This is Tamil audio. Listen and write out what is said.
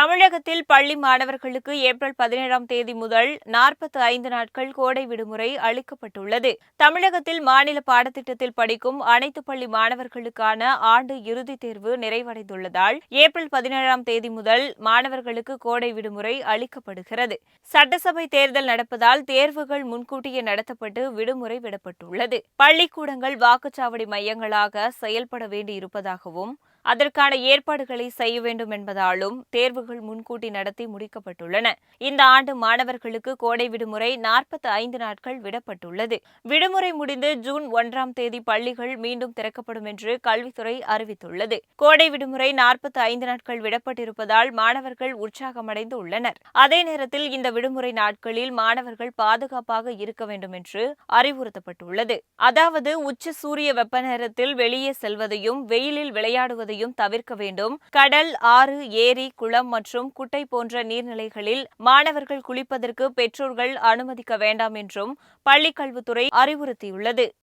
தமிழகத்தில் பள்ளி மாணவர்களுக்கு ஏப்ரல் 17ஆம் தேதி முதல் 45 நாட்கள் கோடை விடுமுறை அளிக்கப்பட்டுள்ளது. தமிழகத்தில் மாநில பாடத்திட்டத்தில் படிக்கும் அனைத்து பள்ளி மாணவர்களுக்கான ஆண்டு இறுதித் தேர்வு நிறைவடைந்துள்ளதால் ஏப்ரல் 17ஆம் தேதி முதல் மாணவர்களுக்கு கோடை விடுமுறை அளிக்கப்படுகிறது. சட்டசபை தேர்தல் நடப்பதால் தேர்வுகள் முன்கூட்டியே நடத்தப்பட்டு விடுமுறை விடப்பட்டுள்ளது. பள்ளிக்கூடங்கள் வாக்குச்சாவடி மையங்களாக செயல்பட வேண்டியிருப்பதாகவும் அதற்கான ஏற்பாடுகளை செய்ய வேண்டும் என்பதாலும் தேர்வுகள் முன்கூட்டி நடத்தி முடிக்கப்பட்டுள்ளன. இந்த ஆண்டு மாணவர்களுக்கு கோடை விடுமுறை 45 நாட்கள் விடப்பட்டுள்ளது. விடுமுறை முடிந்து ஜூன் 1ஆம் தேதி பள்ளிகள் மீண்டும் திறக்கப்படும் என்று கல்வித்துறை அறிவித்துள்ளது. கோடை விடுமுறை 45 நாட்கள் விடப்பட்டிருப்பதால் மாணவர்கள் உற்சாகமடைந்து உள்ளனர். அதே நேரத்தில் இந்த விடுமுறை நாட்களில் மாணவர்கள் பாதுகாப்பாக இருக்க வேண்டும் என்று அறிவுறுத்தப்பட்டுள்ளது. அதாவது உச்ச சூரிய வெப்ப நேரத்தில் வெளியே செல்வதையும் வெயிலில் விளையாடுவதையும் தவிர்க்க வேண்டும். கடல், ஆறு, ஏரி, குளம் மற்றும் குட்டை போன்ற நீர்நிலைகளில் மாணவர்கள் குளிப்பதற்கு பெற்றோர்கள் அனுமதிக்க வேண்டாம் என்றும் பள்ளிக்கல்வித்துறை அறிவுறுத்தியுள்ளது.